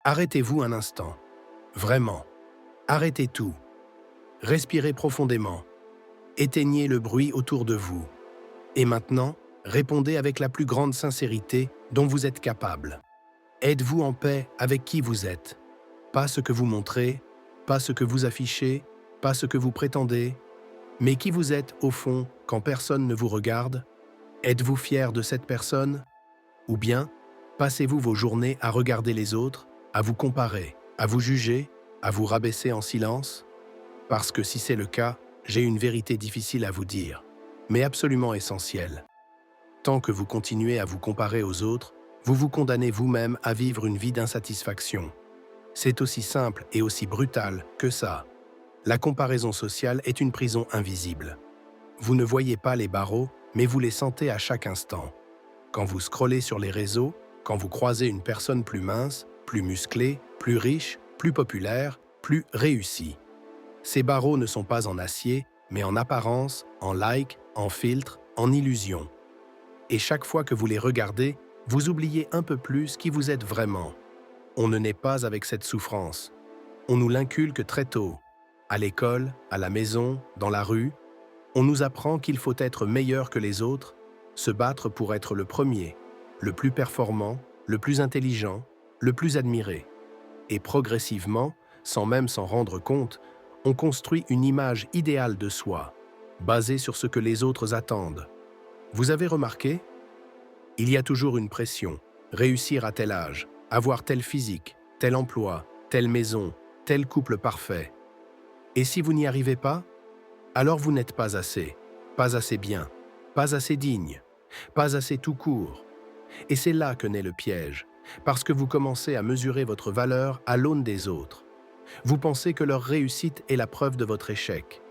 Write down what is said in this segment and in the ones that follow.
Arrêtez-vous un instant. Vraiment. Arrêtez tout. Respirez profondément. Éteignez le bruit autour de vous. Et maintenant, répondez avec la plus grande sincérité dont vous êtes capable. Êtes-vous en paix avec qui vous êtes? Pas ce que vous montrez, pas ce que vous affichez, pas ce que vous prétendez, mais qui vous êtes au fond quand personne ne vous regarde? Êtes-vous fier de cette personne? Ou bien, passez-vous vos journées à regarder les autres, à vous comparer, à vous juger, à vous rabaisser en silence? Parce que si c'est le cas, j'ai une vérité difficile à vous dire, mais absolument essentielle. Tant que vous continuez à vous comparer aux autres, vous vous condamnez vous-même à vivre une vie d'insatisfaction. C'est aussi simple et aussi brutal que ça. La comparaison sociale est une prison invisible. Vous ne voyez pas les barreaux, mais vous les sentez à chaque instant. Quand vous scrollez sur les réseaux, quand vous croisez une personne plus mince, plus musclée, plus riche, plus populaire, plus réussie. Ces barreaux ne sont pas en acier, mais en apparence, en like, en filtre, en illusion. Et chaque fois que vous les regardez, vous oubliez un peu plus qui vous êtes vraiment. On ne naît pas avec cette souffrance. On nous l'inculque très tôt. À l'école, à la maison, dans la rue, on nous apprend qu'il faut être meilleur que les autres, se battre pour être le premier, le plus performant, le plus intelligent, le plus admiré. Et progressivement, sans même s'en rendre compte, on construit une image idéale de soi, basée sur ce que les autres attendent. Vous avez remarqué? Il y a toujours une pression. Réussir à tel âge, avoir tel physique, tel emploi, telle maison, tel couple parfait. Et si vous n'y arrivez pas? Alors vous n'êtes pas assez bien, pas assez digne, pas assez tout court. Et c'est là que naît le piège, parce que vous commencez à mesurer votre valeur à l'aune des autres. Vous pensez que leur réussite est la preuve de votre échec.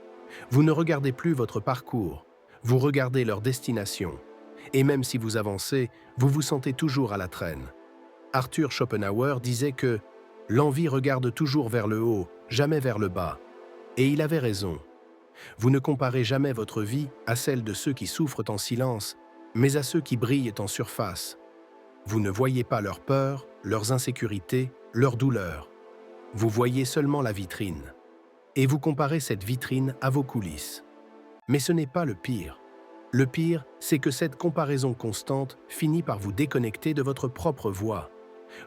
Vous ne regardez plus votre parcours, vous regardez leur destination. Et même si vous avancez, vous vous sentez toujours à la traîne. Arthur Schopenhauer disait que l'envie regarde toujours vers le haut, jamais vers le bas. Et il avait raison. Vous ne comparez jamais votre vie à celle de ceux qui souffrent en silence, mais à ceux qui brillent en surface. Vous ne voyez pas leurs peurs, leurs insécurités, leurs douleurs. Vous voyez seulement la vitrine. Et vous comparez cette vitrine à vos coulisses. Mais ce n'est pas le pire. Le pire, c'est que cette comparaison constante finit par vous déconnecter de votre propre voix.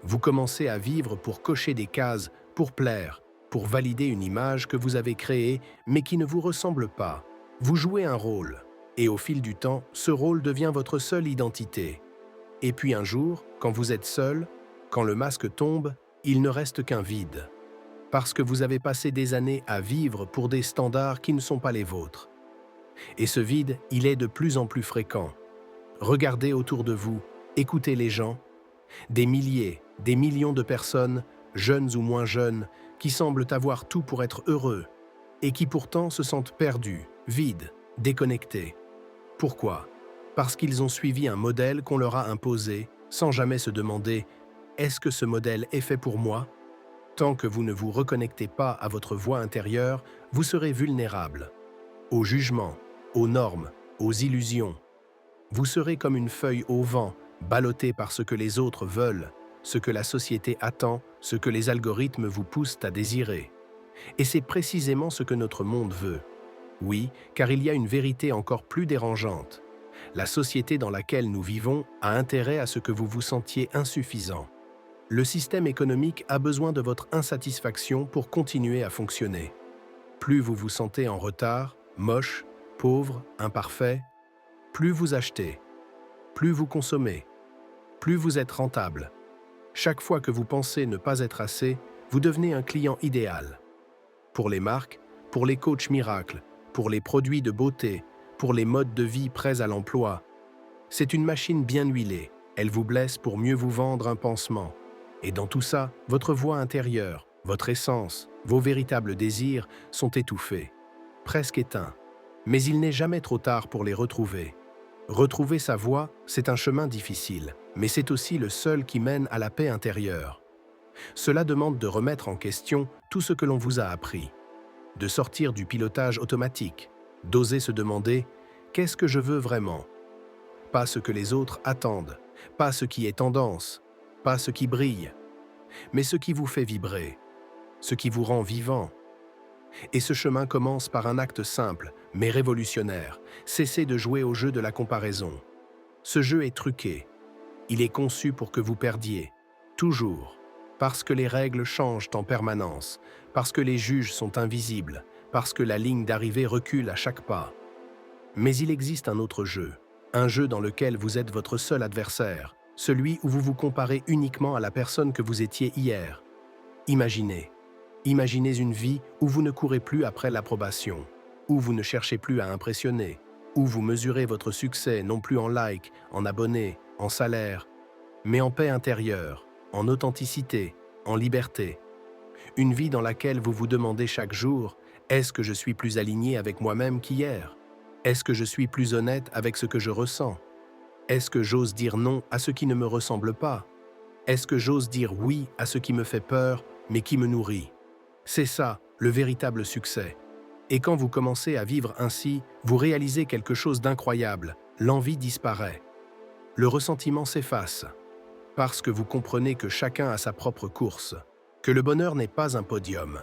Vous commencez à vivre pour cocher des cases, pour plaire, pour valider une image que vous avez créée mais qui ne vous ressemble pas. Vous jouez un rôle, et au fil du temps, ce rôle devient votre seule identité. Et puis un jour, quand vous êtes seul, quand le masque tombe, il ne reste qu'un vide. Parce que vous avez passé des années à vivre pour des standards qui ne sont pas les vôtres. Et ce vide, il est de plus en plus fréquent. Regardez autour de vous, écoutez les gens. Des milliers, des millions de personnes, jeunes ou moins jeunes, qui semblent avoir tout pour être heureux, et qui pourtant se sentent perdus, vides, déconnectés. Pourquoi? Parce qu'ils ont suivi un modèle qu'on leur a imposé, sans jamais se demander « Est-ce que ce modèle est fait pour moi ?» Tant que vous ne vous reconnectez pas à votre voix intérieure, vous serez vulnérable. Au jugement, aux normes, aux illusions. Vous serez comme une feuille au vent, ballottée par ce que les autres veulent, ce que la société attend, ce que les algorithmes vous poussent à désirer. Et c'est précisément ce que notre monde veut. Oui, car il y a une vérité encore plus dérangeante. La société dans laquelle nous vivons a intérêt à ce que vous vous sentiez insuffisant. Le système économique a besoin de votre insatisfaction pour continuer à fonctionner. Plus vous vous sentez en retard, moche, pauvre, imparfait, plus vous achetez, plus vous consommez, plus vous êtes rentable. Chaque fois que vous pensez ne pas être assez, vous devenez un client idéal. Pour les marques, pour les coachs miracles, pour les produits de beauté, pour les modes de vie prêts à l'emploi. C'est une machine bien huilée. Elle vous blesse pour mieux vous vendre un pansement. Et dans tout ça, votre voix intérieure, votre essence, vos véritables désirs sont étouffés, presque éteints. Mais il n'est jamais trop tard pour les retrouver. Retrouver sa voix, c'est un chemin difficile, mais c'est aussi le seul qui mène à la paix intérieure. Cela demande de remettre en question tout ce que l'on vous a appris, de sortir du pilotage automatique, d'oser se demander « Qu'est-ce que je veux vraiment ?» Pas ce que les autres attendent, pas ce qui est tendance, pas ce qui brille. mais ce qui vous fait vibrer, ce qui vous rend vivant. Et ce chemin commence par un acte simple, mais révolutionnaire. Cessez de jouer au jeu de la comparaison. Ce jeu est truqué. Il est conçu pour que vous perdiez. Toujours. Parce que les règles changent en permanence. Parce que les juges sont invisibles. Parce que la ligne d'arrivée recule à chaque pas. Mais il existe un autre jeu. Un jeu dans lequel vous êtes votre seul adversaire. Celui où vous vous comparez uniquement à la personne que vous étiez hier. Imaginez. Imaginez une vie où vous ne courez plus après l'approbation, où vous ne cherchez plus à impressionner, où vous mesurez votre succès non plus en likes, en abonnés, en salaire, mais en paix intérieure, en authenticité, en liberté. Une vie dans laquelle vous vous demandez chaque jour, est-ce que je suis plus aligné avec moi-même qu'hier? Est-ce que je suis plus honnête avec ce que je ressens? Est-ce que j'ose dire non à ce qui ne me ressemble pas? Est-ce que j'ose dire oui à ce qui me fait peur, mais qui me nourrit? C'est ça, le véritable succès. Et quand vous commencez à vivre ainsi, vous réalisez quelque chose d'incroyable. L'envie disparaît. Le ressentiment s'efface. Parce que vous comprenez que chacun a sa propre course. Que le bonheur n'est pas un podium.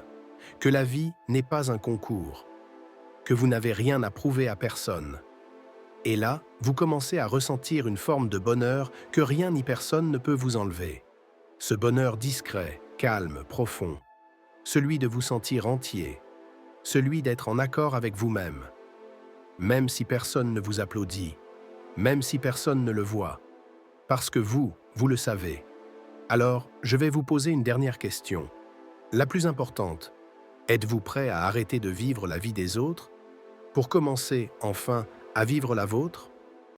Que la vie n'est pas un concours. Que vous n'avez rien à prouver à personne. Et là, vous commencez à ressentir une forme de bonheur que rien ni personne ne peut vous enlever. Ce bonheur discret, calme, profond. Celui de vous sentir entier, celui d'être en accord avec vous-même, même si personne ne vous applaudit, même si personne ne le voit, parce que vous le savez. Alors, je vais vous poser une dernière question. La plus importante, êtes-vous prêt à arrêter de vivre la vie des autres pour commencer, enfin, à vivre la vôtre ?